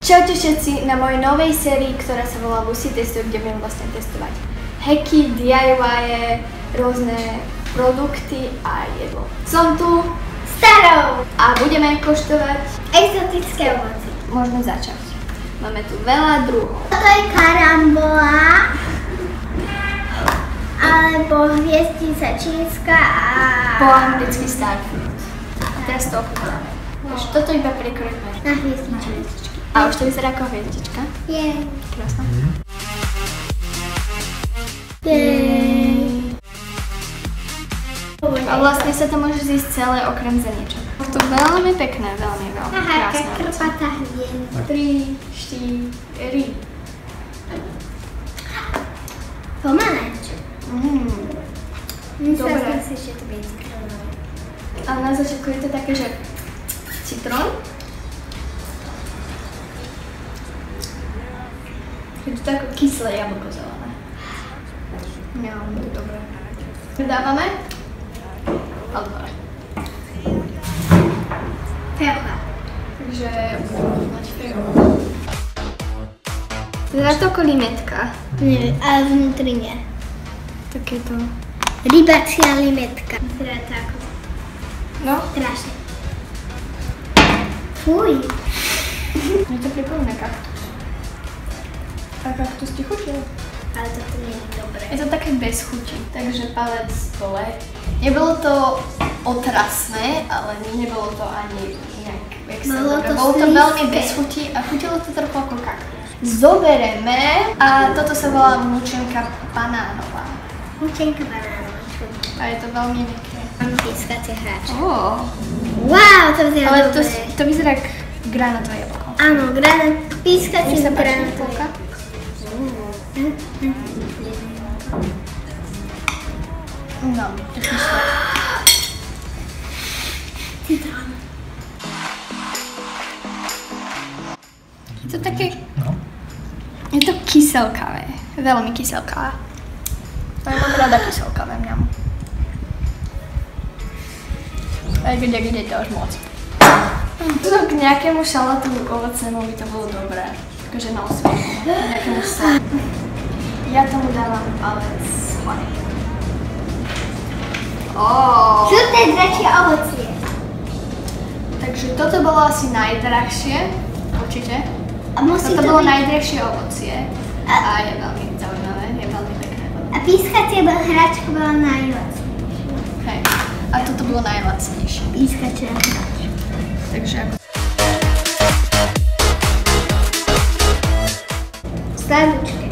Čaute všetci na mojej novej sérii, ktorá sa volá Lucy Testuje, kde budem vlastne testovať hacky, DIY, rôzne produkty a jedlo. Som tu starou a budeme koštovať exotické ovocie. Môžeme začať. Máme tu veľa druhov. Toto je karambola, alebo hviezdica čínska a po anglicky starfruit. A teraz to ochutnáme. Takže toto iba prekrojíme na hviezdičky. A už to vyzerá ako hviezdička. Je. Krásne. A vlastne sa to môže zjesť celé okrem zemiečok. Je to veľmi pekné, veľmi krásne. Aha, aká krpatá hviezda. 3, 4. Pomaranč. Dobre. Si, že to bude citrónové. A na začiatku je to také, že citrón. Je to tako kyslé jablko zelené. Dobre. Dávame? A dole. Feucha. Takže budeme mať feucha. Vyzerá to ako limetka. Nie, ale vnútri nie. Takéto. Rybacia limetka. Vyzerá to ako No? strašne. Fuj. Mne to pripomína kaktus. A kaktus ti chutil? Ale toto nie je dobré. Je to také bez chuti, takže palec dole. Nebolo to otrasné, ale nebolo to ani nejak extra dobré. Bolo to veľmi bez chuti a chutilo to trochu ako kaktus. Zobereme a toto sa volá mučenka banánová. Mučenka banánová. A je to veľmi meké. Mám pískacie hráče. Wow, to vyzerá ale dobré. to vyzerá ako granátové jablko. Áno, pískacie granátové. No, to kyslé. Citrón. Je to také... Je to kyselkavé. Veľmi kyselkavé. Ja mám rada kyselkavé, mňam. Aj keď je to už moc. To k nejakému šalátovu ovocnému by to bolo dobré. Takže na osvieženie. Nejakému salátu. Ja tomu dávam palec hore. Žlté dračie ovocie. Takže toto bolo asi najdrahšie. Určite. A musí toto to bolo byť... najdrahšie ovocie. A je veľmi zaujímavé, je veľmi pekné. A pískacie hračka bola najlacnejšia. Hej. A toto bolo najlacnejšie. Pískacie hračka. Takže ako... Sladučké.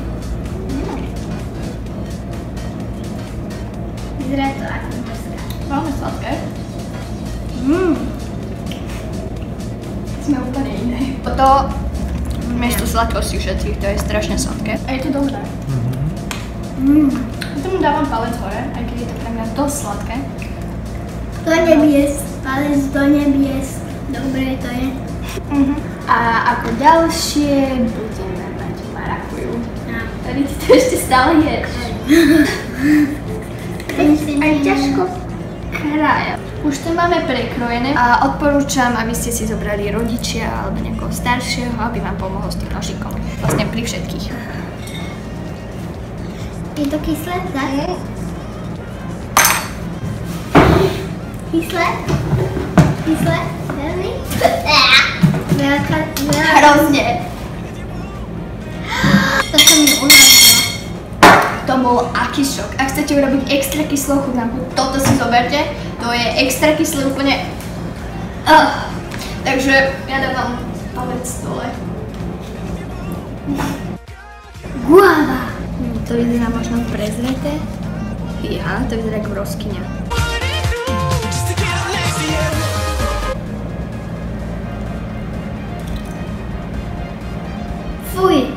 Vyzerá to ako morská. Veľmi sladké. Sme úplne iné. Toto miesto sladkosti všetkých, to je strašne sladké. A je to dobré. Tomu dávam palec hore, aj keď je to pre mňa dosť sladké. Do nebies, palec do nebies. Dobre to je. A ako ďalšie budeme mať marakuju. Tady ty to ešte stále ješ. Aj ťažko krája. Už to máme prekrojené a odporúčam, aby ste si zobrali rodičia alebo niekoho staršieho, aby vám pomohol s tým nožikom. Vlastne pri všetkých. Je to kyslé? Tak? Kyslé? Kyslé? Veľmi? Veľká. Hrozne. To sa mi uľavilo. To bol aký šok. Ak chcete urobiť extra kyslú chutnávku, toto si zoberte. To je extra kyslé úplne. Takže ja dávam palec dole. Guava. To vyzerá možno prezreté. Ja, to vyzerá ako broskyňa. Fuj.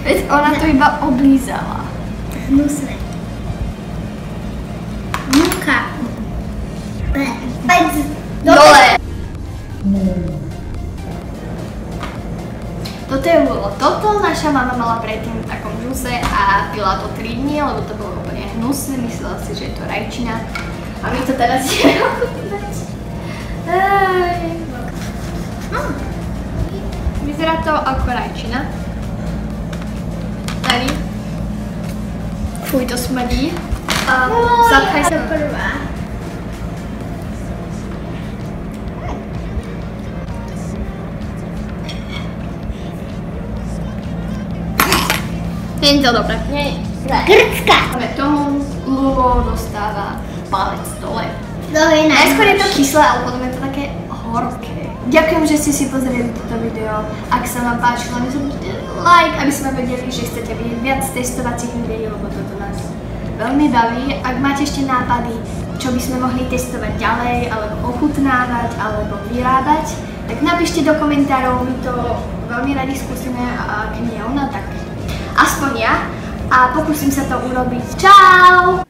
Veď ona to iba oblízala. Hnusné. Múka. Pec. Dole! Toto je bolo toto, naša mama mala predtým v takom džuse a pila to 3 dní, lebo to bolo úplne hnusné, myslela si, že je to rajčina. A my to teraz ideme ochutnať. Vyzerá to ako rajčina. Tady. Fuj, to smrdí. Zapchaj sa. Prvá. Nie je to dobré. Nie. Grcka. Tomu Lulo dostáva palec dole. To je Najskôr je to najhoršie. kyslé, ale potom je to také horké. Ďakujem, že ste si pozreli toto video. Ak sa vám páčilo, nezabudnite like, aby sme vedeli, že chcete vidieť viac testovacích videí, lebo toto nás veľmi baví. Ak máte ešte nápady, čo by sme mohli testovať ďalej, alebo ochutnávať, alebo vyrábať, tak napíšte do komentárov, my to veľmi radi skúsime a ak nie ona, tak aspoň ja. A pokúsim sa to urobiť. Čau!